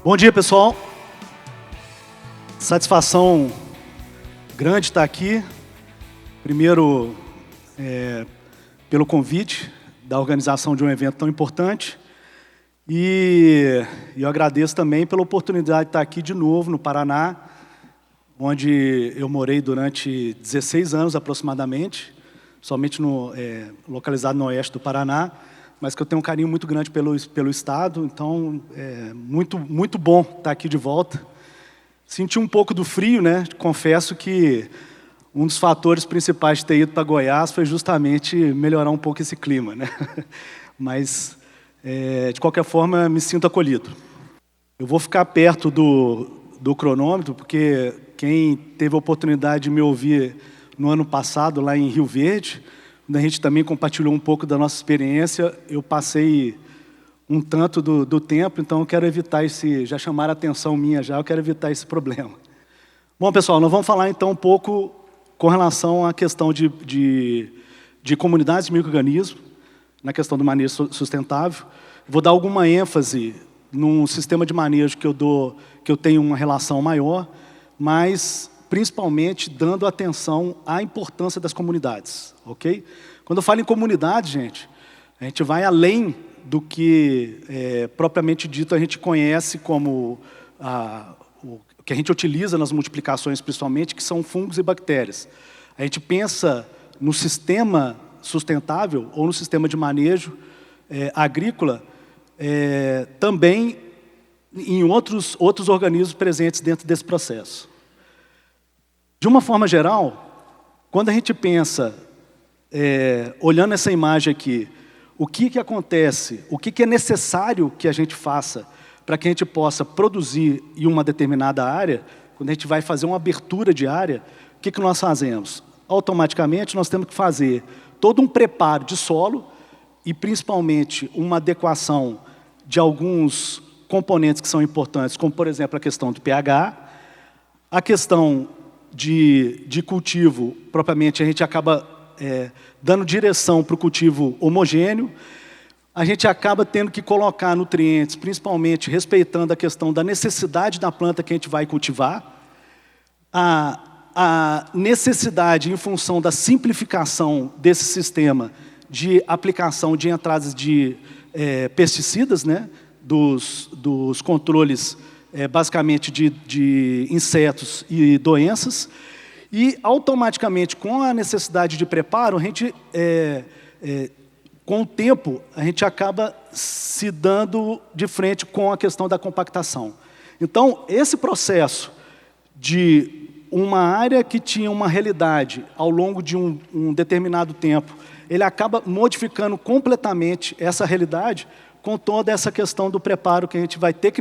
Bom dia, pessoal. Satisfação grande estar aqui. Primeiro, pelo convite da organização de um evento tão importante. E eu agradeço também pela oportunidade de estar aqui de novo no Paraná, onde eu morei durante 16 anos aproximadamente, somente localizado no oeste do Paraná, mas que eu tenho um carinho muito grande pelo estado, então é muito bom estar aqui de volta. Senti um pouco do frio, né? Confesso que um dos fatores principais de ter ido para Goiás foi justamente melhorar um pouco esse clima, né? Mas, de qualquer forma, me sinto acolhido. Eu vou ficar perto do cronômetro, porque quem teve a oportunidade de me ouvir no ano passado, lá em Rio Verde, quando a gente também compartilhou um pouco da nossa experiência, eu passei um tanto do tempo, então eu quero evitar já chamaram a atenção minha já, eu quero evitar esse problema. Bom, pessoal, nós vamos falar então um pouco com relação à questão de comunidades de micro-organismos, na questão do manejo sustentável. Vou dar alguma ênfase num sistema de manejo que eu tenho uma relação maior, mas principalmente dando atenção à importância das comunidades, ok? Quando eu falo em comunidade, gente, a gente vai além do que propriamente dito a gente conhece como o que a gente utiliza nas multiplicações, principalmente, que são fungos e bactérias. A gente pensa no sistema sustentável ou no sistema de manejo agrícola também em outros organismos presentes dentro desse processo. De uma forma geral, quando a gente pensa, olhando essa imagem aqui, o que acontece, o que é necessário que a gente faça para que a gente possa produzir em uma determinada área, quando a gente vai fazer uma abertura de área, o que nós fazemos? Automaticamente nós temos que fazer todo um preparo de solo e principalmente uma adequação de alguns componentes que são importantes, como por exemplo a questão do pH, a questão de cultivo, propriamente a gente acaba dando direção para o cultivo homogêneo, a gente acaba tendo que colocar nutrientes, principalmente respeitando a questão da necessidade da planta que a gente vai cultivar, a necessidade em função da simplificação desse sistema de aplicação de entradas de pesticidas, né, dos controles basicamente de insetos e doenças, e automaticamente com a necessidade de preparo, a gente com o tempo, a gente acaba se dando de frente com a questão da compactação. Então, esse processo de uma área que tinha uma realidade ao longo de um determinado tempo, ele acaba modificando completamente essa realidade com toda essa questão do preparo que a gente vai ter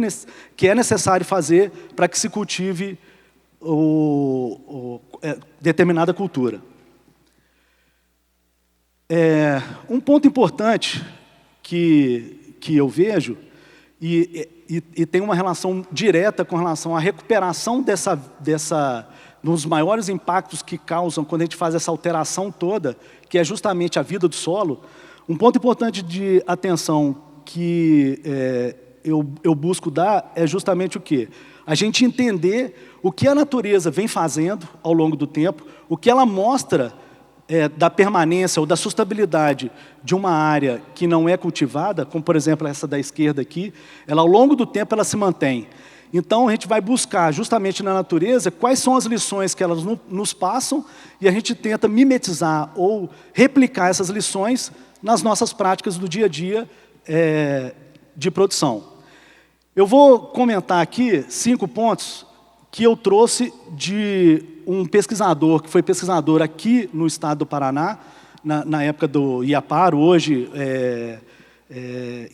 que é necessário fazer para que se cultive determinada cultura. Um ponto importante que eu vejo, e tem uma relação direta com relação à recuperação dos maiores impactos que causam quando a gente faz essa alteração toda, que é justamente a vida do solo. Um ponto importante de atenção que eu busco dar é justamente o quê? A gente entender o que a natureza vem fazendo ao longo do tempo, o que ela mostra da permanência ou da sustentabilidade de uma área que não é cultivada, como por exemplo essa da esquerda aqui, ela ao longo do tempo ela se mantém. Então a gente vai buscar justamente na natureza quais são as lições que elas nos passam e a gente tenta mimetizar ou replicar essas lições nas nossas práticas do dia a dia de produção. Eu vou comentar aqui 5 pontos que eu trouxe de um pesquisador, que foi pesquisador aqui no estado do Paraná, na época do IAPAR, hoje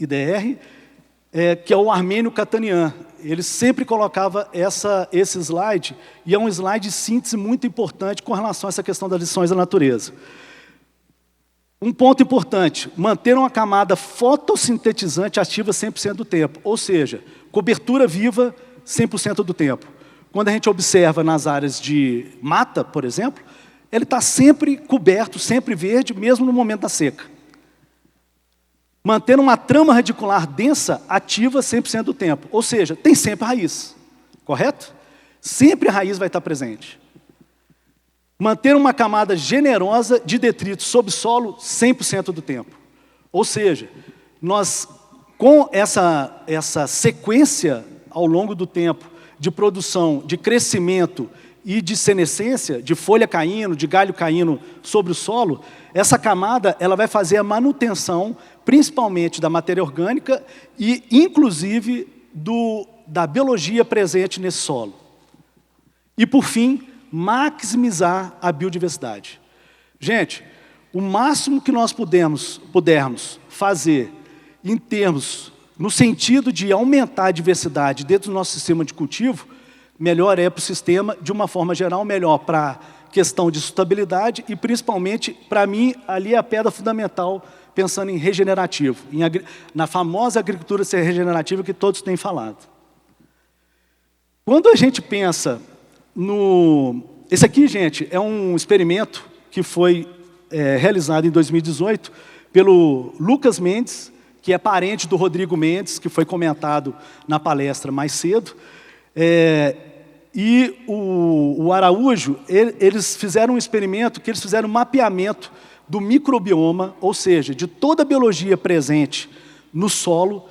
IDR, que é o Armênio Catanian. Ele sempre colocava esse slide, e é um slide de síntese muito importante com relação a essa questão das lições da natureza. Um ponto importante, manter uma camada fotossintetizante ativa 100% do tempo, ou seja, cobertura viva 100% do tempo. Quando a gente observa nas áreas de mata, por exemplo, ele está sempre coberto, sempre verde, mesmo no momento da seca. Manter uma trama radicular densa ativa 100% do tempo. Ou seja, tem sempre raiz. Correto? Sempre a raiz vai estar presente. Manter uma camada generosa de detritos sob solo 100% do tempo. Ou seja, nós, com essa sequência ao longo do tempo de produção, de crescimento e de senescência, de folha caindo, de galho caindo sobre o solo, essa camada ela vai fazer a manutenção, principalmente da matéria orgânica e, inclusive, da biologia presente nesse solo. E, por fim, maximizar a biodiversidade. Gente, o máximo que nós pudermos fazer em termos, no sentido de aumentar a diversidade dentro do nosso sistema de cultivo, melhor é para o sistema, de uma forma geral, melhor para a questão de sustentabilidade e, principalmente, para mim, ali é a pedra fundamental, pensando em regenerativo, na famosa agricultura ser regenerativa que todos têm falado. Quando a gente pensa esse aqui, gente, é um experimento que foi realizado em 2018 pelo Lucas Mendes, que é parente do Rodrigo Mendes, que foi comentado na palestra mais cedo. E o Araújo, eles fizeram um experimento que eles fizeram um mapeamento do microbioma, ou seja, de toda a biologia presente no solo,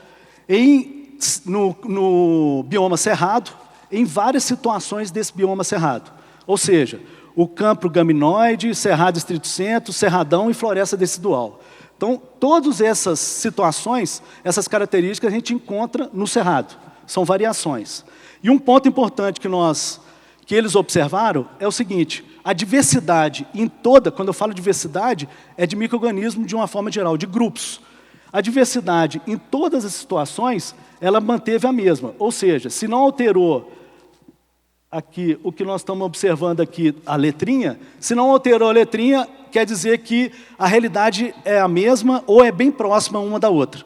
no bioma cerrado, em várias situações desse bioma cerrado. Ou seja, o campo gaminoide, cerrado estrito centro, cerradão e floresta decidual. Então, todas essas situações, essas características a gente encontra no cerrado. São variações. E um ponto importante que eles observaram é o seguinte: a diversidade em toda, quando eu falo diversidade, é de micro-organismos de uma forma geral, de grupos. A diversidade em todas as situações, ela manteve a mesma. Ou seja, se não alterou aqui o que nós estamos observando aqui, a letrinha, se não alterou a letrinha, quer dizer que a realidade é a mesma ou é bem próxima uma da outra.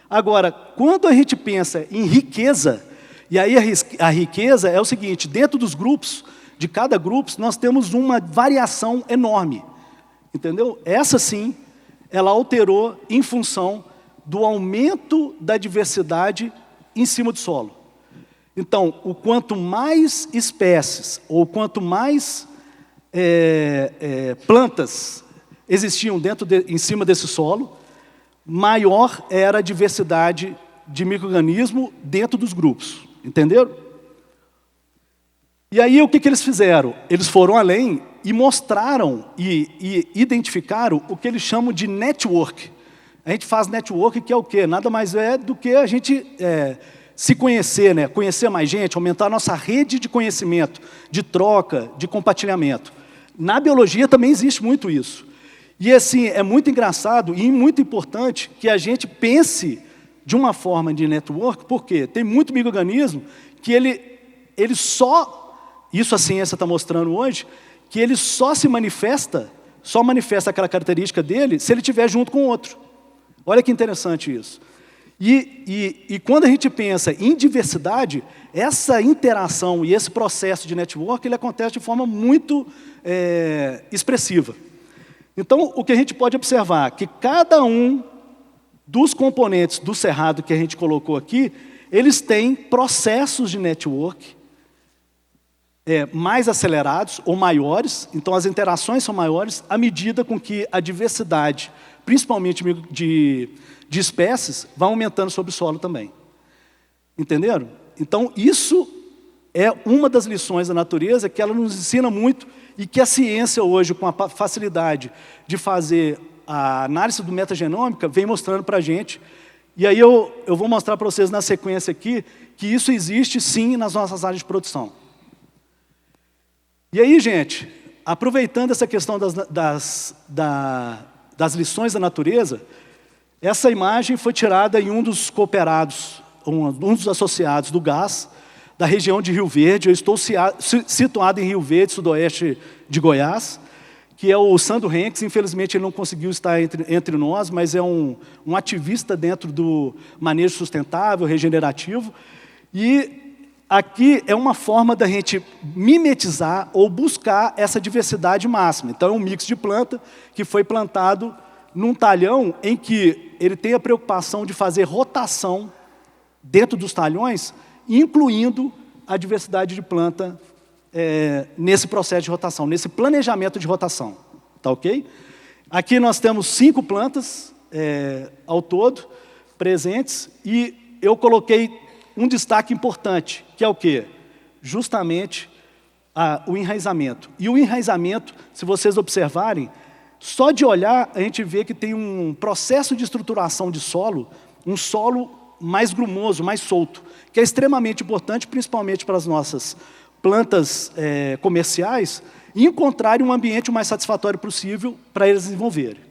Agora, quando a gente pensa em riqueza, e aí a riqueza é o seguinte: dentro dos grupos, de cada grupo, nós temos uma variação enorme. Entendeu? Essa sim, ela alterou em função do aumento da diversidade em cima do solo. Então, o quanto mais espécies, ou quanto mais plantas existiam em cima desse solo, maior era a diversidade de micro-organismo dentro dos grupos. Entenderam? E aí, o que eles fizeram? Eles foram além e mostraram e identificaram o que eles chamam de network. A gente faz network, que é o quê? Nada mais é do que a gente se conhecer, né? Conhecer mais gente, aumentar a nossa rede de conhecimento, de troca, de compartilhamento. Na biologia também existe muito isso. E assim, é muito engraçado e muito importante que a gente pense de uma forma de network, porque tem muito micro-organismo que ele só, isso a ciência está mostrando hoje, que ele só manifesta aquela característica dele se ele estiver junto com o outro. Olha que interessante isso. E quando a gente pensa em diversidade, essa interação e esse processo de network, ele acontece de forma muito expressiva. Então, o que a gente pode observar é que cada um dos componentes do cerrado que a gente colocou aqui, eles têm processos de network mais acelerados ou maiores, então as interações são maiores à medida com que a diversidade, principalmente de espécies, vai aumentando sobre o solo também. Entenderam? Então, isso é uma das lições da natureza que ela nos ensina muito e que a ciência hoje, com a facilidade de fazer a análise do metagenômica, vem mostrando para a gente. E aí eu vou mostrar para vocês na sequência aqui que isso existe sim nas nossas áreas de produção. E aí, gente, aproveitando essa questão das lições da natureza, essa imagem foi tirada em um dos cooperados, um dos associados do GAS, da região de Rio Verde. Eu estou situado em Rio Verde, sudoeste de Goiás, que é o Sandro Henks. Infelizmente, ele não conseguiu estar entre nós, mas é um ativista dentro do manejo sustentável, regenerativo. E aqui é uma forma da gente mimetizar ou buscar essa diversidade máxima. Então, é um mix de planta que foi plantado num talhão em que ele tem a preocupação de fazer rotação dentro dos talhões, incluindo a diversidade de planta nesse processo de rotação, nesse planejamento de rotação. Tá ok? Aqui nós temos 5 plantas ao todo presentes e eu coloquei um destaque importante, que é o quê? Justamente o enraizamento. E o enraizamento, se vocês observarem, só de olhar a gente vê que tem um processo de estruturação de solo, um solo mais grumoso, mais solto, que é extremamente importante, principalmente para as nossas plantas comerciais, e encontrarem um ambiente o mais satisfatório possível para eles desenvolverem.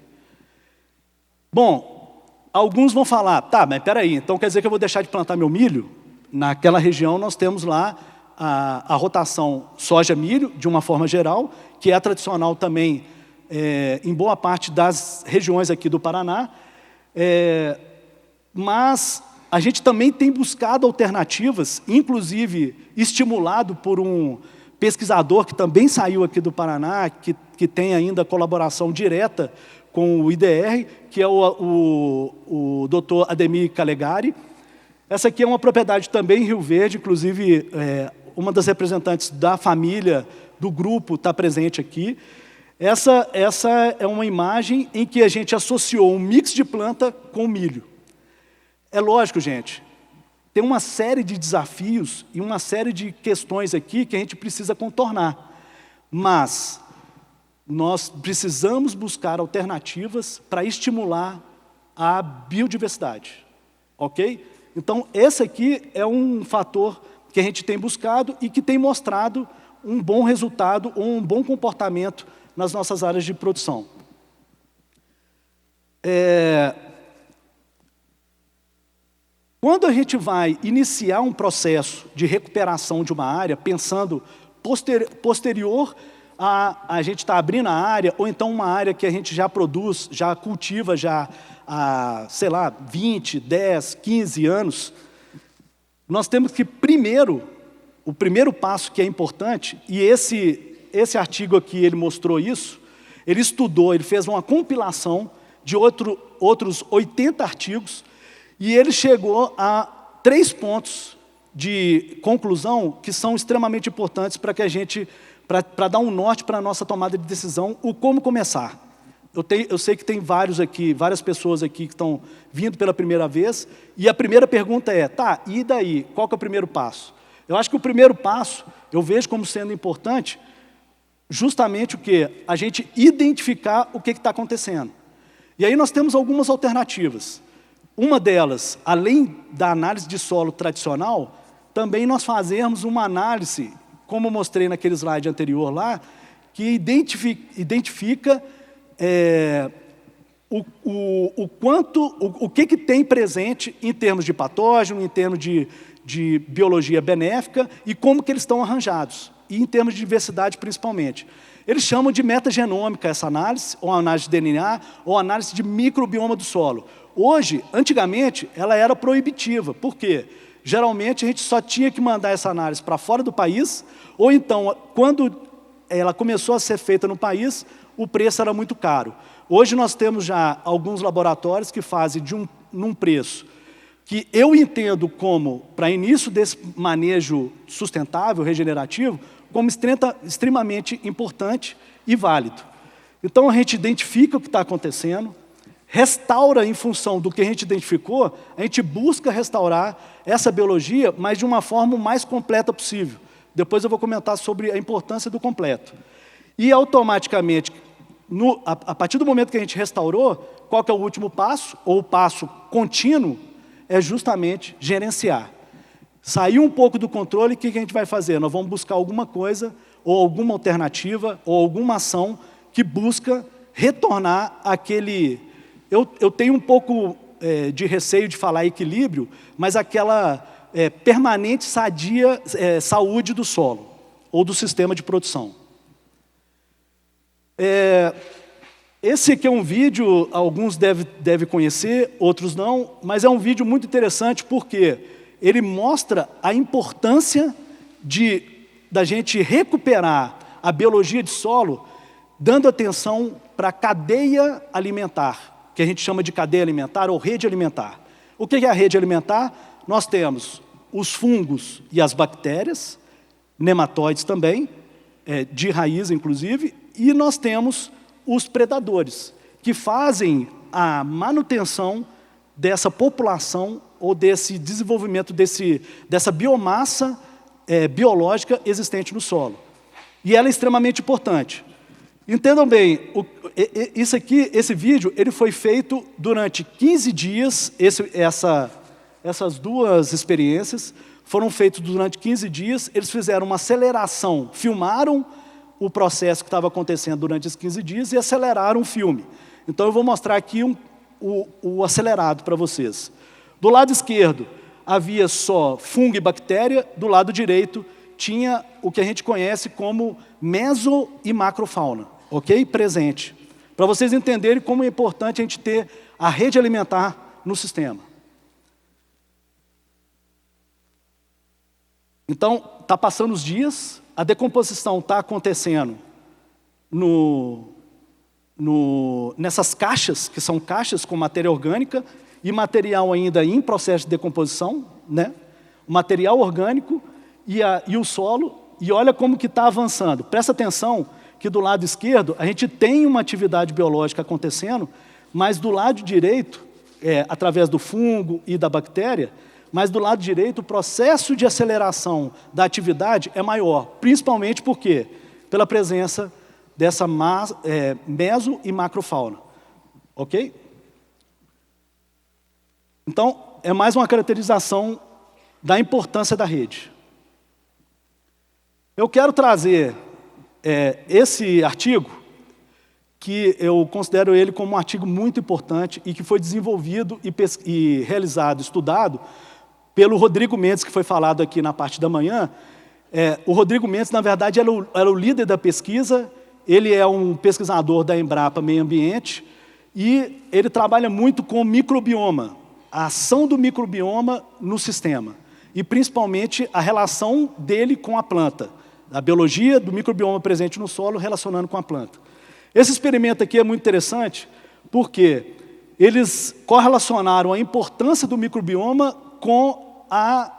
Bom, alguns vão falar, tá, mas peraí, então quer dizer que eu vou deixar de plantar meu milho? Naquela região nós temos lá a rotação soja-milho, de uma forma geral, que é tradicional também em boa parte das regiões aqui do Paraná, mas a gente também tem buscado alternativas, inclusive estimulado por um pesquisador que também saiu aqui do Paraná, que tem ainda colaboração direta com o IDR, que é o Dr. Ademir Calegari. Essa aqui é uma propriedade também em Rio Verde, inclusive uma das representantes da família, do grupo, está presente aqui. Essa é uma imagem em que a gente associou um mix de planta com milho. É lógico, gente, tem uma série de desafios e uma série de questões aqui que a gente precisa contornar. Mas nós precisamos buscar alternativas para estimular a biodiversidade. Ok? Então, esse aqui é um fator que a gente tem buscado e que tem mostrado um bom resultado, um bom comportamento nas nossas áreas de produção. Quando a gente vai iniciar um processo de recuperação de uma área, pensando posterior a gente estar abrindo a área, ou então uma área que a gente já produz, já cultiva já há, sei lá, 20, 10, 15 anos, nós temos que o primeiro passo que é importante, e esse artigo aqui, ele mostrou isso, ele estudou, ele fez uma compilação de outros 80 artigos, e ele chegou a 3 pontos de conclusão que são extremamente importantes para que a gente, para dar um norte para a nossa tomada de decisão, o como começar. Eu sei que tem várias pessoas aqui que estão vindo pela primeira vez, e a primeira pergunta é, tá, e daí? Qual que é o primeiro passo? Eu acho que o primeiro passo, eu vejo como sendo importante, justamente o quê? A gente identificar o que está acontecendo. E aí nós temos algumas alternativas. Uma delas, além da análise de solo tradicional, também nós fazemos uma análise, como eu mostrei naquele slide anterior lá, que identifica o que tem presente em termos de patógeno, em termos de biologia benéfica e como que eles estão arranjados, e em termos de diversidade principalmente. Eles chamam de metagenômica essa análise, ou análise de DNA, ou análise de microbioma do solo. Hoje, antigamente, ela era proibitiva. Por quê? Geralmente, a gente só tinha que mandar essa análise para fora do país, ou então, quando ela começou a ser feita no país, o preço era muito caro. Hoje nós temos já alguns laboratórios que fazem num preço que eu entendo como, para início desse manejo sustentável, regenerativo, como extremamente importante e válido. Então, a gente identifica o que está acontecendo, restaura em função do que a gente identificou, a gente busca restaurar essa biologia, mas de uma forma o mais completa possível. Depois eu vou comentar sobre a importância do completo. E automaticamente, a partir do momento que a gente restaurou, qual que é o último passo, ou o passo contínuo, é justamente gerenciar. Sair um pouco do controle, o que a gente vai fazer? Nós vamos buscar alguma coisa, ou alguma alternativa, ou alguma ação que busca retornar aquele... Eu tenho um pouco de receio de falar equilíbrio, mas aquela permanente sadia saúde do solo, ou do sistema de produção. Esse aqui é um vídeo, alguns devem conhecer, outros não, mas é um vídeo muito interessante porque ele mostra a importância da gente recuperar a biologia de solo, dando atenção para a cadeia alimentar, que a gente chama de cadeia alimentar ou rede alimentar. O que é a rede alimentar? Nós temos os fungos e as bactérias, nematóides também, de raiz inclusive, e nós temos os predadores, que fazem a manutenção dessa população ou desse desenvolvimento dessa biomassa biológica existente no solo. E ela é extremamente importante. Entendam bem, esse vídeo ele foi feito durante 15 dias, essas duas experiências foram feitas durante 15 dias, eles fizeram uma aceleração, filmaram o processo que estava acontecendo durante esses 15 dias e aceleraram o filme. Então eu vou mostrar aqui o acelerado para vocês. Do lado esquerdo havia só fungo e bactéria, do lado direito tinha o que a gente conhece como meso e macrofauna, ok? Presente. Para vocês entenderem como é importante a gente ter a rede alimentar no sistema. Então, está passando os dias, a decomposição está acontecendo nessas caixas, que são caixas com matéria orgânica e material ainda em processo de decomposição, né? O material orgânico e o solo, e olha como que está avançando. Presta atenção que do lado esquerdo a gente tem uma atividade biológica acontecendo, mas do lado direito, através do fungo e da bactéria, mas do lado direito o processo de aceleração da atividade é maior, principalmente por quê? Pela presença dessa meso e macrofauna, ok? Então, é mais uma caracterização da importância da rede. Eu quero trazer esse artigo, que eu considero ele como um artigo muito importante e que foi desenvolvido e realizado, estudado, pelo Rodrigo Mendes, que foi falado aqui na parte da manhã. O Rodrigo Mendes, na verdade, era o líder da pesquisa, ele é um pesquisador da Embrapa Meio Ambiente e ele trabalha muito com o microbioma, a ação do microbioma no sistema e principalmente a relação dele com a planta, a biologia do microbioma presente no solo relacionando com a planta. Esse experimento aqui é muito interessante porque eles correlacionaram a importância do microbioma com a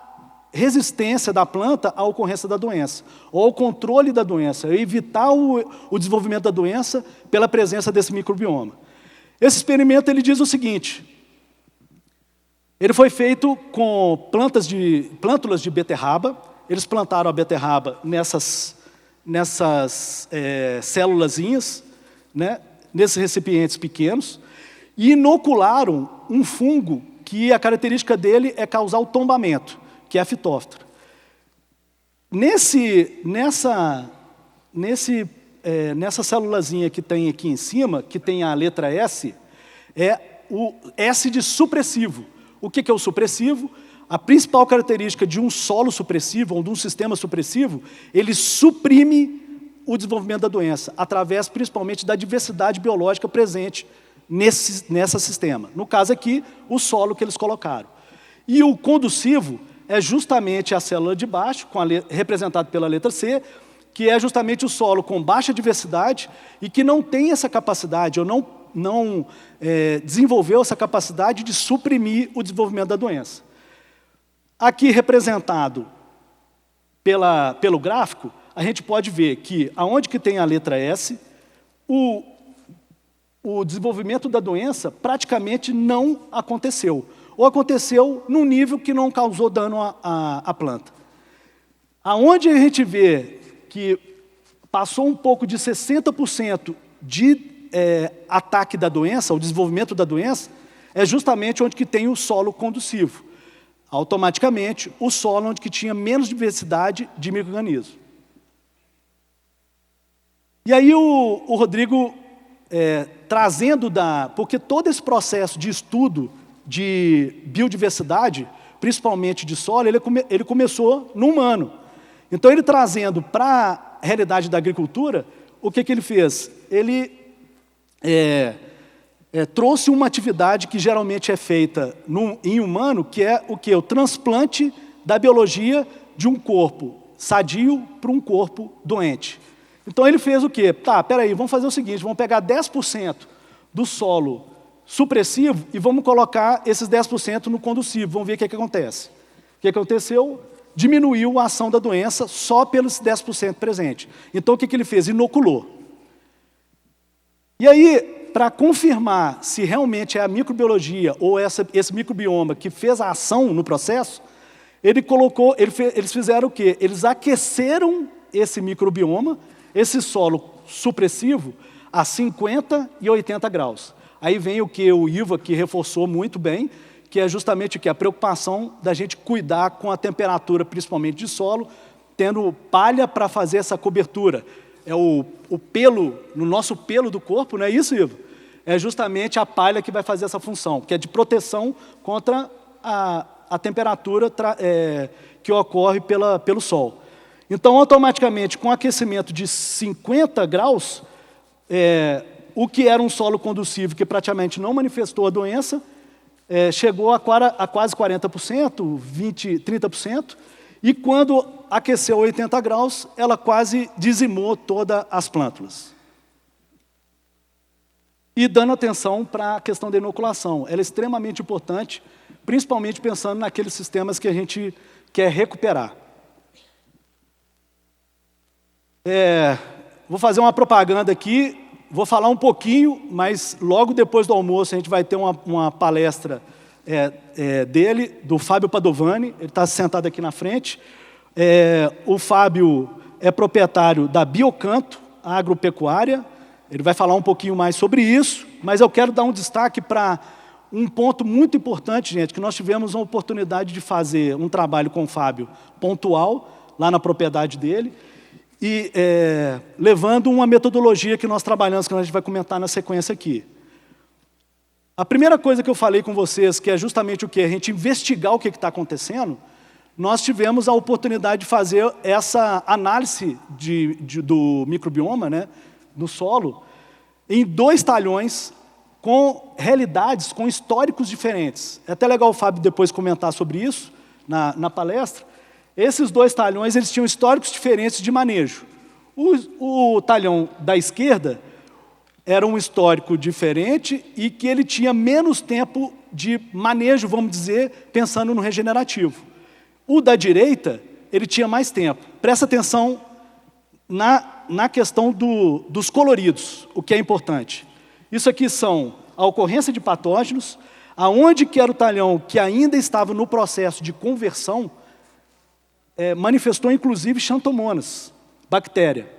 resistência da planta à ocorrência da doença, ou ao controle da doença, evitar o desenvolvimento da doença pela presença desse microbioma. Esse experimento ele diz o seguinte: ele foi feito com plântulas de beterraba. Eles plantaram a beterraba nessas célulazinhas, né, nesses recipientes pequenos, e inocularam um fungo que a característica dele é causar o tombamento, que é a fitóftora. Nessa célulazinha que tem aqui em cima, que tem a letra S, é o S de supressivo. O que é o supressivo? A principal característica de um solo supressivo, ou de um sistema supressivo, ele suprime o desenvolvimento da doença, através principalmente da diversidade biológica presente nesse sistema. No caso aqui, o solo que eles colocaram. E o conducivo é justamente a célula de baixo, representada pela letra C, que é justamente o solo com baixa diversidade e que não tem essa capacidade, ou não desenvolveu essa capacidade de suprimir o desenvolvimento da doença. Aqui representado pelo gráfico, a gente pode ver que aonde que tem a letra S, o desenvolvimento da doença praticamente não aconteceu. Ou aconteceu num nível que não causou dano à planta. Aonde a gente vê que passou um pouco de 60% de ataque da doença, o desenvolvimento da doença, é justamente onde que tem o solo conducivo. Automaticamente, o solo onde que tinha menos diversidade de micro-organismos. E aí o Rodrigo, trazendo porque todo esse processo de estudo de biodiversidade, principalmente de solo, ele começou no humano. Então, ele trazendo para a realidade da agricultura, o que ele fez? Ele trouxe uma atividade que geralmente é feita em humano, que é o quê? O transplante da biologia de um corpo sadio para um corpo doente. Então ele fez o quê? Tá, peraí, vamos fazer o seguinte, vamos pegar 10% do solo supressivo e vamos colocar esses 10% no conducivo. Vamos ver o que acontece. O que aconteceu? Diminuiu a ação da doença só pelos 10% presente. Então, o que ele fez? Inoculou. E aí, para confirmar se realmente é a microbiologia ou esse microbioma que fez a ação no processo, eles fizeram o quê? Eles aqueceram esse microbioma, esse solo supressivo, a 50 e 80 graus. Aí vem o que o Ivo aqui reforçou muito bem, que é justamente o que? A preocupação da gente cuidar com a temperatura, principalmente de solo, tendo palha para fazer essa cobertura. É o pelo, no nosso pelo do corpo, não é isso, Ivo? É justamente a palha que vai fazer essa função, que é de proteção contra a temperatura que ocorre pelo sol. Então, automaticamente, com aquecimento de 50 graus, o que era um solo conducível, que praticamente não manifestou a doença, chegou a quase 40%, 20%, 30%, e quando aqueceu 80 graus, ela quase dizimou todas as plântulas. E dando atenção para a questão da inoculação. Ela é extremamente importante, principalmente pensando naqueles sistemas que a gente quer recuperar. Vou fazer uma propaganda aqui, vou falar um pouquinho, mas logo depois do almoço a gente vai ter uma palestra dele, do Fábio Padovani, ele está sentado aqui na frente. O Fábio é proprietário da Biocanto Agropecuária, ele vai falar um pouquinho mais sobre isso, mas eu quero dar um destaque para um ponto muito importante, gente, que nós tivemos uma oportunidade de fazer um trabalho com o Fábio pontual, lá na propriedade dele, e levando uma metodologia que nós trabalhamos, que a gente vai comentar na sequência aqui. A primeira coisa que eu falei com vocês, que é justamente o que? A gente investigar o que está acontecendo, nós tivemos a oportunidade de fazer essa análise do microbioma, né, no solo, em 2 talhões, com realidades, com históricos diferentes. É até legal o Fábio depois comentar sobre isso, na palestra. Esses 2 talhões, eles tinham históricos diferentes de manejo. O talhão da esquerda era um histórico diferente e que ele tinha menos tempo de manejo, vamos dizer, pensando no regenerativo. O da direita, ele tinha mais tempo. Presta atenção na questão dos coloridos, o que é importante. Isso aqui são a ocorrência de patógenos, aonde que era o talhão que ainda estava no processo de conversão, manifestou inclusive xantomonas, bactéria.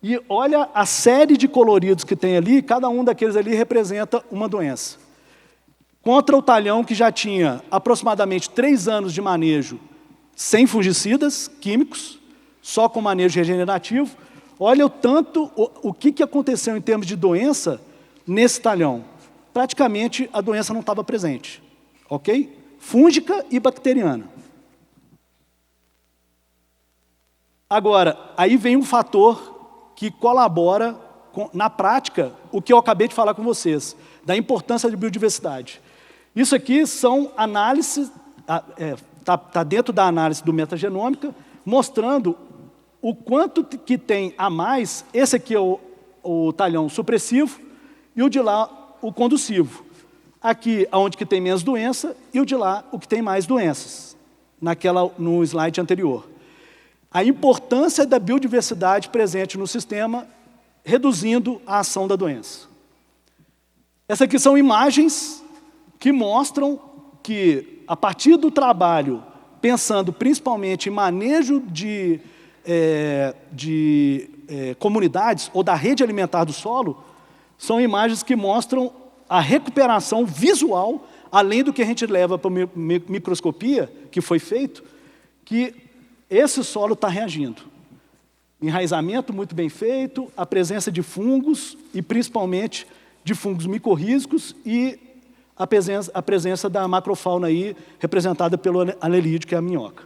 E olha a série de coloridos que tem ali, cada um daqueles ali representa uma doença. Contra o talhão que já tinha aproximadamente 3 anos de manejo sem fungicidas químicos, só com manejo regenerativo, olha o tanto, o que aconteceu em termos de doença nesse talhão. Praticamente a doença não estava presente, ok? Fúngica e bacteriana. Agora, aí vem um fator que colabora, na prática, o que eu acabei de falar com vocês, da importância de biodiversidade. Isso aqui são análises, está dentro da análise do metagenômica, mostrando o quanto que tem a mais, esse aqui é o talhão supressivo, e o de lá, o conducivo. Aqui, onde que tem menos doença, e o de lá, o que tem mais doenças, no slide anterior. A importância da biodiversidade presente no sistema, reduzindo a ação da doença. Essas aqui são imagens que mostram que, a partir do trabalho, pensando principalmente em manejo de comunidades ou da rede alimentar do solo, são imagens que mostram a recuperação visual, além do que a gente leva para a microscopia, que foi feito, que esse solo está reagindo. Enraizamento muito bem feito, a presença de fungos, e principalmente de fungos micorrízicos, e a presença da macrofauna aí, representada pelo anelídeo, que é a minhoca.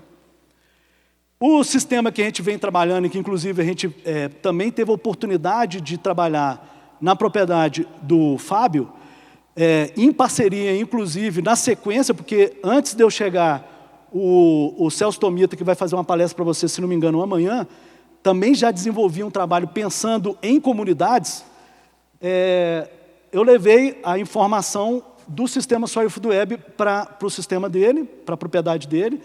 O sistema que a gente vem trabalhando, e que inclusive a gente também teve a oportunidade de trabalhar na propriedade do Fábio, em parceria, inclusive, na sequência, porque antes de eu chegar, o Celso Tomita, que vai fazer uma palestra para você, se não me engano, amanhã, também já desenvolvia um trabalho pensando em comunidades, eu levei a informação do sistema Soil Food Web para o sistema dele, para a propriedade dele.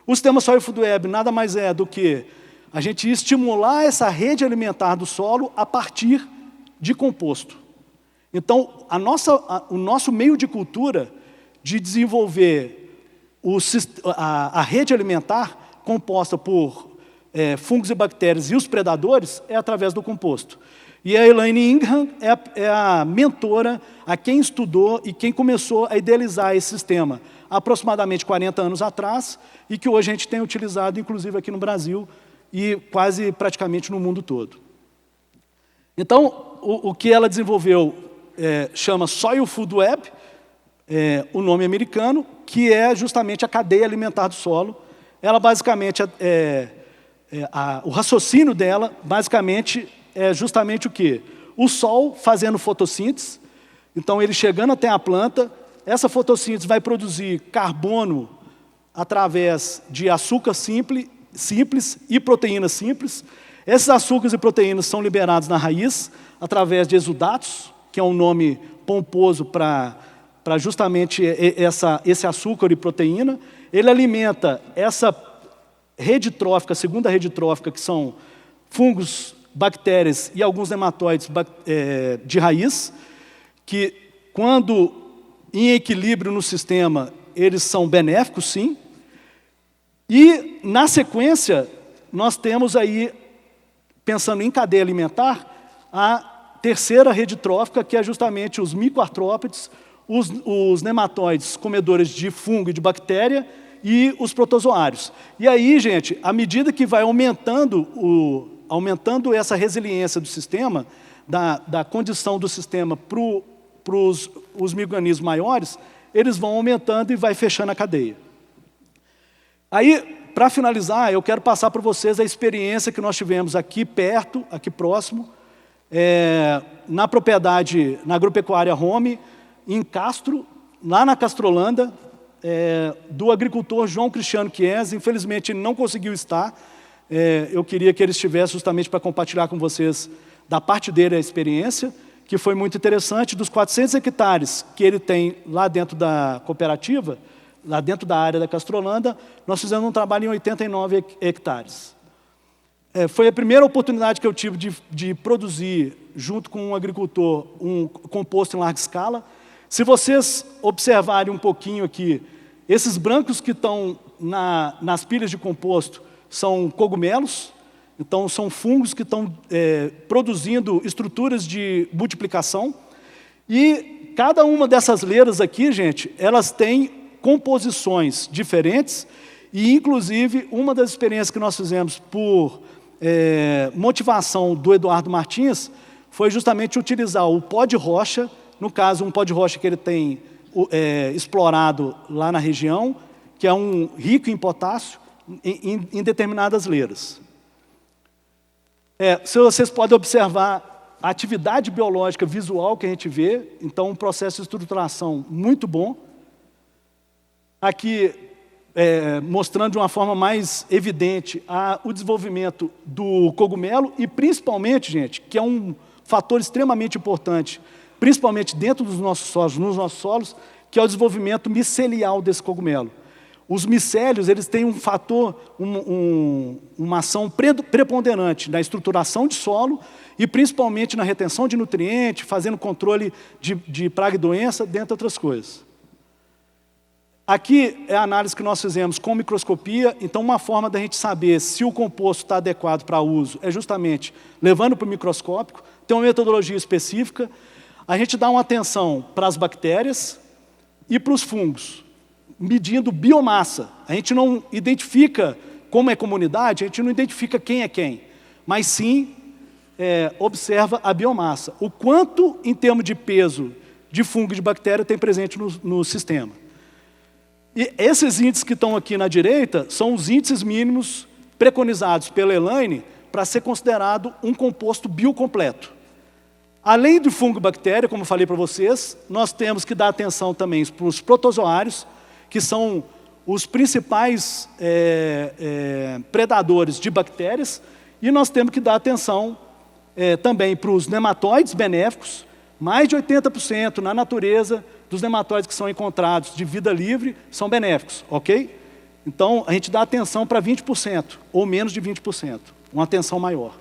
O sistema Soil Food Web nada mais é do que a gente estimular essa rede alimentar do solo a partir de composto. Então, o nosso meio de cultura de desenvolver a rede alimentar composta por fungos e bactérias e os predadores é através do composto. E a Elaine Ingham é a mentora, a quem estudou e quem começou a idealizar esse sistema há aproximadamente 40 anos atrás e que hoje a gente tem utilizado, inclusive aqui no Brasil e quase praticamente no mundo todo. Então, o que ela desenvolveu chama Soil Food Web, o nome americano, que é justamente a cadeia alimentar do solo. Ela basicamente, o raciocínio dela basicamente é justamente o quê? O sol fazendo fotossíntese, então ele chegando até a planta, essa fotossíntese vai produzir carbono através de açúcar simples e proteínas simples. Esses açúcares e proteínas são liberados na raiz através de exudatos, que é um nome pomposo para justamente esse açúcar e proteína. Ele alimenta essa rede trófica, a segunda rede trófica, que são fungos, bactérias e alguns nematóides de raiz, que quando em equilíbrio no sistema, eles são benéficos, sim. E, na sequência, nós temos aí, pensando em cadeia alimentar, a terceira rede trófica, que é justamente os microartrópodes, os nematóides comedores de fungo e de bactéria e os protozoários. E aí, gente, à medida que vai aumentando essa resiliência do sistema, da condição do sistema para os micro-organismos maiores, eles vão aumentando e vai fechando a cadeia. Aí, para finalizar, eu quero passar para vocês a experiência que nós tivemos aqui perto, aqui próximo, na propriedade, na agropecuária Home, em Castro, lá na Castrolanda, do agricultor João Cristiano Chiesa. Infelizmente, ele não conseguiu estar. Eu queria que ele estivesse justamente para compartilhar com vocês, da parte dele, a experiência, que foi muito interessante. Dos 400 hectares que ele tem lá dentro da cooperativa, lá dentro da área da Castrolanda, nós fizemos um trabalho em 89 hectares. Foi a primeira oportunidade que eu tive de produzir, junto com um agricultor, um composto em larga escala. Se vocês observarem um pouquinho aqui, esses brancos que estão nas pilhas de composto são cogumelos, então são fungos que estão produzindo estruturas de multiplicação. E cada uma dessas leiras aqui, gente, elas têm composições diferentes e, inclusive, uma das experiências que nós fizemos por motivação do Eduardo Martins foi justamente utilizar o pó de rocha, no caso, um pó de rocha que ele tem explorado lá na região, que é um rico em potássio, em determinadas leiras. Se vocês podem observar a atividade biológica visual que a gente vê, então um processo de estruturação muito bom. Aqui, mostrando de uma forma mais evidente o desenvolvimento do cogumelo e principalmente, gente, que é um fator extremamente importante, principalmente dentro dos nossos solos, nos nossos solos, que é o desenvolvimento micelial desse cogumelo. Os micélios, eles têm um fator, uma ação preponderante na estruturação de solo e principalmente na retenção de nutrientes, fazendo controle de praga e doença, dentre outras coisas. Aqui é a análise que nós fizemos com microscopia, então uma forma da gente saber se o composto está adequado para uso é justamente levando para o microscópico, tem uma metodologia específica, a gente dá uma atenção para as bactérias e para os fungos, medindo biomassa. A gente não identifica como é comunidade, a gente não identifica quem é quem, mas sim observa a biomassa. O quanto, em termos de peso de fungo e de bactéria, tem presente no sistema. E esses índices que estão aqui na direita são os índices mínimos preconizados pela Elaine para ser considerado um composto biocompleto. Além do fungo e bactéria, como eu falei para vocês, nós temos que dar atenção também para os protozoários, que são os principais predadores de bactérias, e nós temos que dar atenção também para os nematóides benéficos, Mais de 80% na natureza dos nematóides que são encontrados de vida livre são benéficos, ok? Então, a gente dá atenção para 20%, ou menos de 20%, uma atenção maior.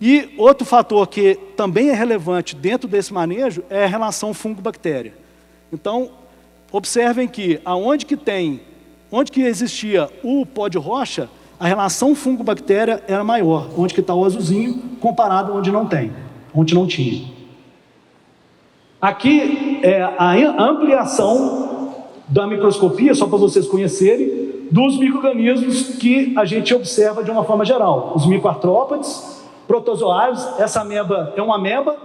E outro fator que também é relevante dentro desse manejo é a relação fungo-bactéria. Então, observem que onde que existia o pó de rocha, a relação fungo-bactéria era maior, onde que está o azulzinho, comparado onde não tem, onde não tinha. Aqui é a ampliação da microscopia, só para vocês conhecerem, dos micro-organismos que a gente observa de uma forma geral. Os microartrópodes, protozoários, essa ameba é uma ameba,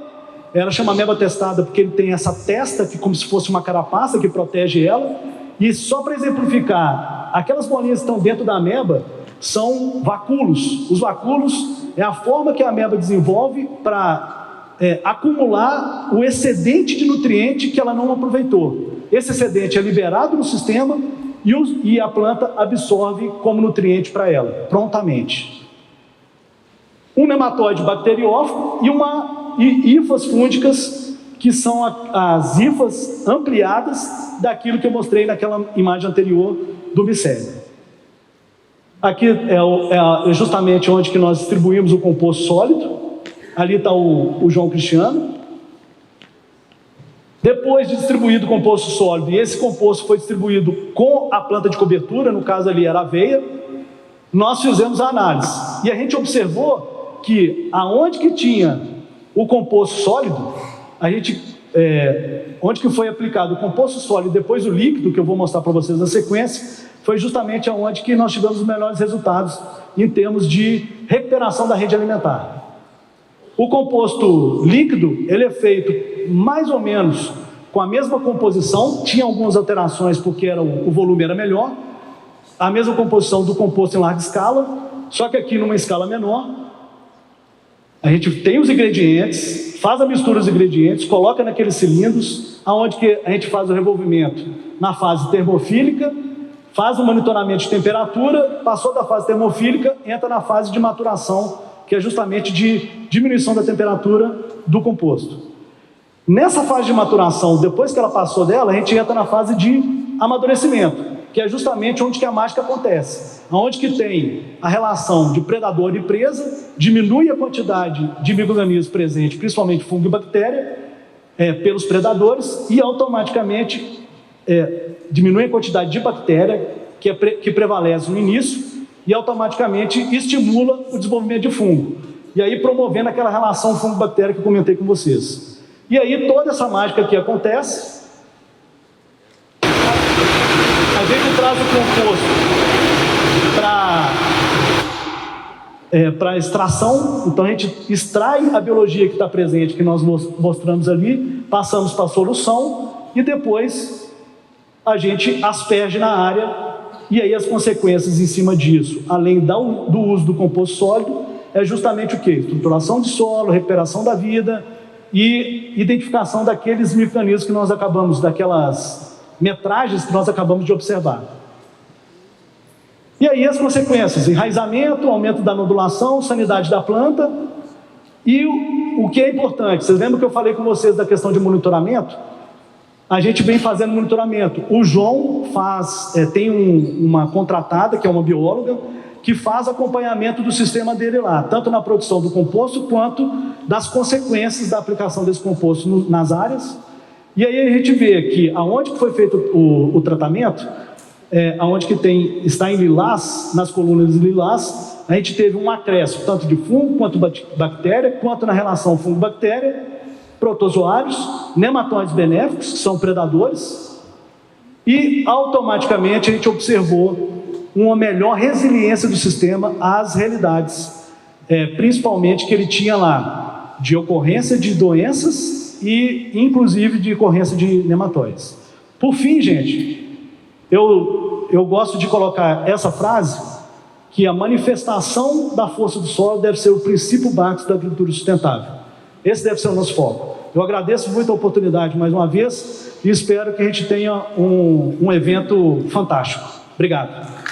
ela chama ameba testada porque ele tem essa testa que como se fosse uma carapaça que protege ela. E só para exemplificar, aquelas bolinhas que estão dentro da ameba são vacúolos. Os vacúolos é a forma que a ameba desenvolve para acumular o excedente de nutriente que ela não aproveitou. Esse excedente é liberado no sistema e a planta absorve como nutriente para ela, prontamente. Um nematóide bacteriófago e hifas fúngicas, que são as hifas ampliadas daquilo que eu mostrei naquela imagem anterior do micélio. Aqui é justamente onde que nós distribuímos o composto sólido. Ali está o João Cristiano. Depois de distribuído o composto sólido, e esse composto foi distribuído com a planta de cobertura, no caso ali era aveia, nós fizemos a análise. E a gente observou que aonde que tinha o composto sólido, onde que foi aplicado o composto sólido e depois o líquido, que eu vou mostrar para vocês na sequência, foi justamente aonde que nós tivemos os melhores resultados em termos de recuperação da rede alimentar. O composto líquido, ele é feito mais ou menos com a mesma composição, tinha algumas alterações porque o volume era melhor, a mesma composição do composto em larga escala, só que aqui numa escala menor, a gente tem os ingredientes, faz a mistura dos ingredientes, coloca naqueles cilindros, aonde que a gente faz o revolvimento na fase termofílica, faz o monitoramento de temperatura, passou da fase termofílica, entra na fase de maturação, que é justamente de diminuição da temperatura do composto. Nessa fase de maturação, depois que ela passou dela, a gente entra na fase de amadurecimento, que é justamente onde que a mágica acontece, onde que tem a relação de predador e presa, diminui a quantidade de micro-organismos presentes, principalmente fungo e bactéria, pelos predadores, e automaticamente diminui a quantidade de bactéria que prevalece no início, e automaticamente estimula o desenvolvimento de fungo. E aí promovendo aquela relação fungo-bactéria que eu comentei com vocês. E aí toda essa mágica aqui acontece. A gente traz o composto para extração. Então a gente extrai a biologia que está presente, que nós mostramos ali, passamos para a solução e depois a gente asperge na área. E aí as consequências em cima disso, além do uso do composto sólido, é justamente o quê? Estruturação de solo, recuperação da vida e identificação daqueles micro-organismos que nós acabamos, daquelas metragens que nós acabamos de observar. E aí as consequências, enraizamento, aumento da nodulação, sanidade da planta. E o que é importante, vocês lembram que eu falei com vocês da questão de monitoramento? A gente vem fazendo monitoramento. O João tem uma contratada, que é uma bióloga, que faz acompanhamento do sistema dele lá, tanto na produção do composto, quanto das consequências da aplicação desse composto nas áreas. E aí a gente vê que aonde que foi feito o tratamento, aonde que está em lilás, nas colunas lilás, a gente teve um acréscimo, tanto de fungo, quanto bactéria, quanto na relação fungo-bactéria, protozoários, nematóides benéficos, que são predadores, e automaticamente a gente observou uma melhor resiliência do sistema às realidades, principalmente que ele tinha lá, de ocorrência de doenças e inclusive de ocorrência de nematóides. Por fim, gente, eu gosto de colocar essa frase, que a manifestação da força do solo deve ser o princípio básico da agricultura sustentável. Esse deve ser o nosso foco. Eu agradeço muito a oportunidade mais uma vez e espero que a gente tenha um evento fantástico. Obrigado.